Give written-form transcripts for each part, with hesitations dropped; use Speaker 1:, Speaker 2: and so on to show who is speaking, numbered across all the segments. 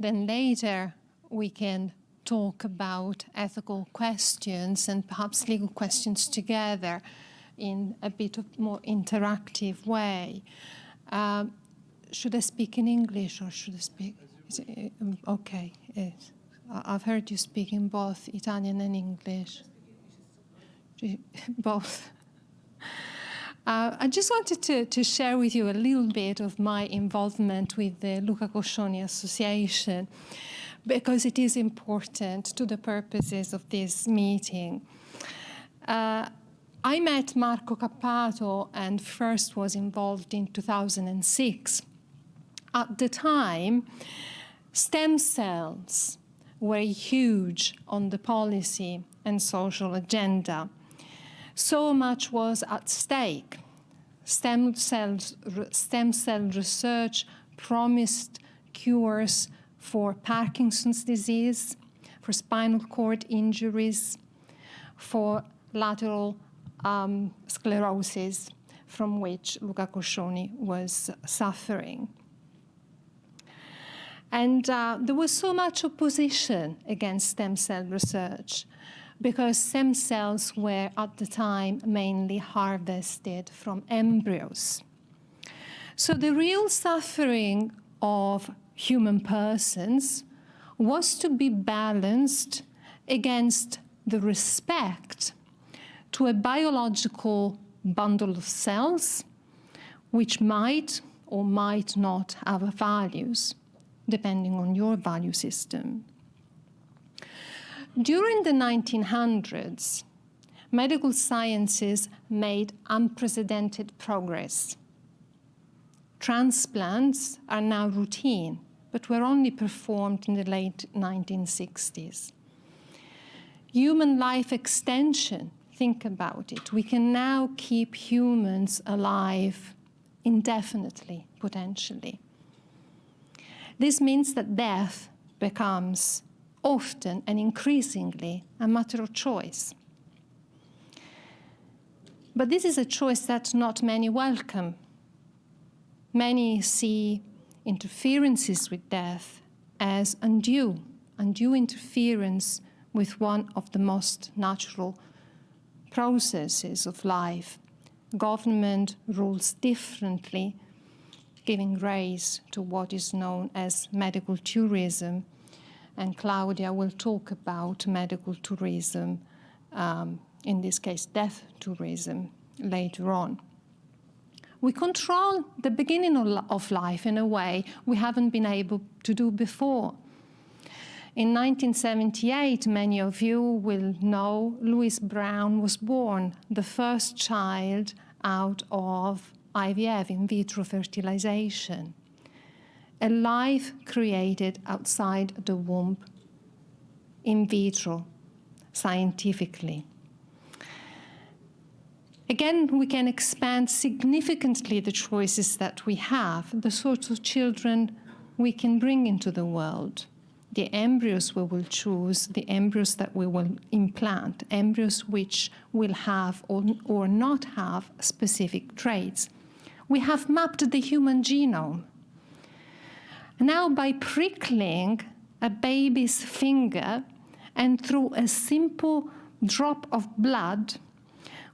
Speaker 1: then later we can talk about ethical questions and perhaps legal questions together in a bit of more interactive way. Should I speak in English or should I speak? Okay. I've heard you speak in both Italian and English. Both. I just wanted to share with you a little bit of my involvement with the Luca Coscioni Association, because it is important to the purposes of this meeting. I met Marco Cappato and first was involved in 2006. At the time, stem cells were huge on the policy and social agenda. So much was at stake. Stem cell research promised cures for Parkinson's disease, for spinal cord injuries, for lateral sclerosis, from which Luca Coscioni was suffering. And there was so much opposition against stem cell research because stem cells were at the time mainly harvested from embryos. So the real suffering of human persons was to be balanced against the respect to a biological bundle of cells which might or might not have values, depending on your value system. During the 1900s, medical sciences made unprecedented progress. Transplants are now routine, but were only performed in the late 1960s. Human life extension, think about it. We can now keep humans alive indefinitely, potentially. This means that death becomes often and increasingly a matter of choice. But this is a choice that not many welcome. Many see interferences with death as undue interference with one of the most natural processes of life. Government rules differently, giving rise to what is known as medical tourism. And Claudia will talk about medical tourism, in this case, death tourism, later on. We control the beginning of life in a way we haven't been able to do before. In 1978, many of you will know, Louis Brown was born, the first child out of IVF, in vitro fertilization. A life created outside the womb, in vitro, scientifically. Again, we can expand significantly the choices that we have, the sorts of children we can bring into the world, the embryos we will choose, the embryos that we will implant, embryos which will have or not have specific traits. We have mapped the human genome. Now, by prickling a baby's finger and through a simple drop of blood,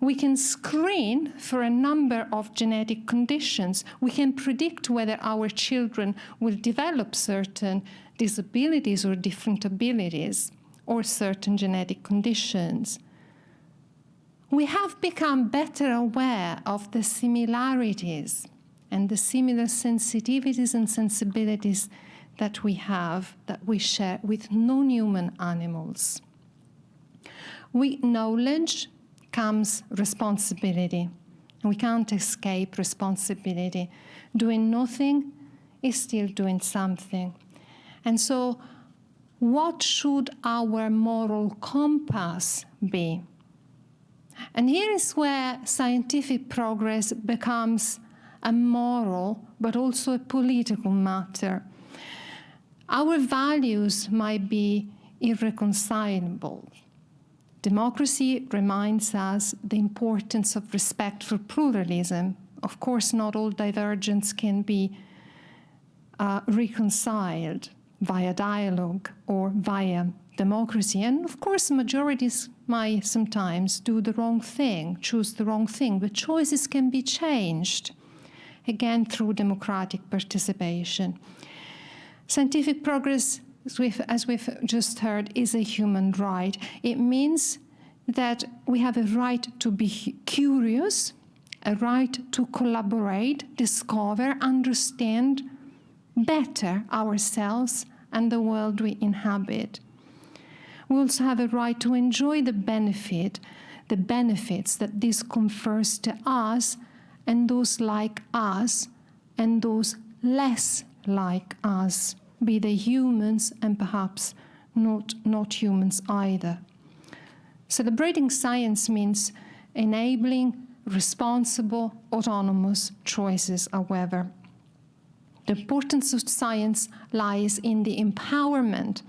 Speaker 1: we can screen for a number of genetic conditions. We can predict whether our children will develop certain disabilities or different abilities or certain genetic conditions. We have become better aware of the similarities and the similar sensitivities and sensibilities that we have, that we share with non-human animals. With knowledge comes responsibility. We can't escape responsibility. Doing nothing is still doing something. And so, what should our moral compass be? And here is where scientific progress becomes a moral, but also a political matter. Our values might be irreconcilable. Democracy reminds us the importance of respect for pluralism. Of course, not all divergence can be reconciled. via dialogue or via democracy. And of course, majorities might sometimes do the wrong thing, choose the wrong thing, but choices can be changed, again, through democratic participation. Scientific progress, as we've just heard, is a human right. It means that we have a right to be curious, a right to collaborate, discover, understand better ourselves and the world we inhabit. We also have a right to enjoy the benefits that this confers to us and those like us and those less like us, be they humans and perhaps not humans either. Celebrating science means enabling responsible, autonomous choices, however. The importance of science lies in the empowerment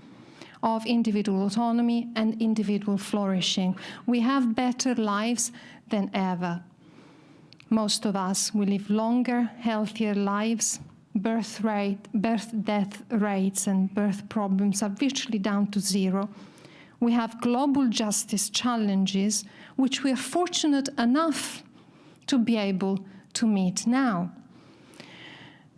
Speaker 1: of individual autonomy and individual flourishing. We have better lives than ever. Most of us will live longer, healthier lives. Birth-death rates and birth problems are virtually down to zero. We have global justice challenges, which we are fortunate enough to be able to meet now.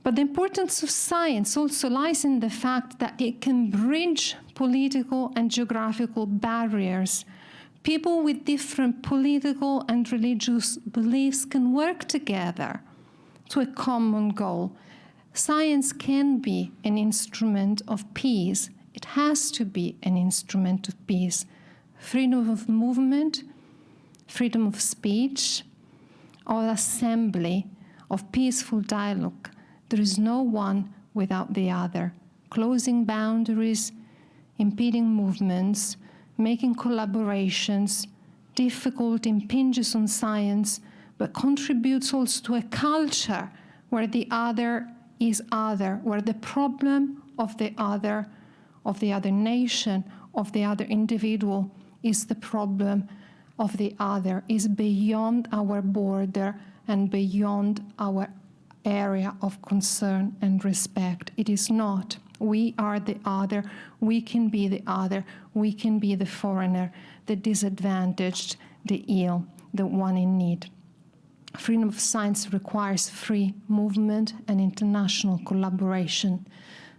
Speaker 1: But the importance of science also lies in the fact that it can bridge political and geographical barriers. People with different political and religious beliefs can work together to a common goal. Science can be an instrument of peace. It has to be an instrument of peace. Freedom of movement, freedom of speech, or assembly, of peaceful dialogue. There is no one without the other. Closing boundaries, impeding movements, making collaborations, difficult, impinges on science, but contributes also to a culture where the other is other, where the problem of the other nation, of the other individual, is the problem of the other, is beyond our border and beyond our area of concern and respect. It is not. We are the other. We can be the other. We can be the foreigner, the disadvantaged, the ill, the one in need. Freedom of science requires free movement and international collaboration.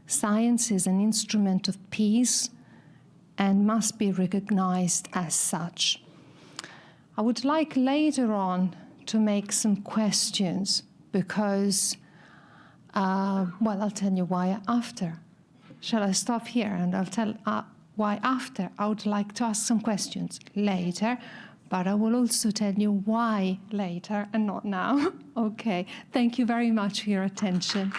Speaker 1: Science is an instrument of peace and must be recognized as such. I would like later on to make some questions because, well, I'll tell you why after. Shall I stop here and I'll tell why after? I would like to ask some questions later, but I will also tell you why later and not now. Okay, thank you very much for your attention.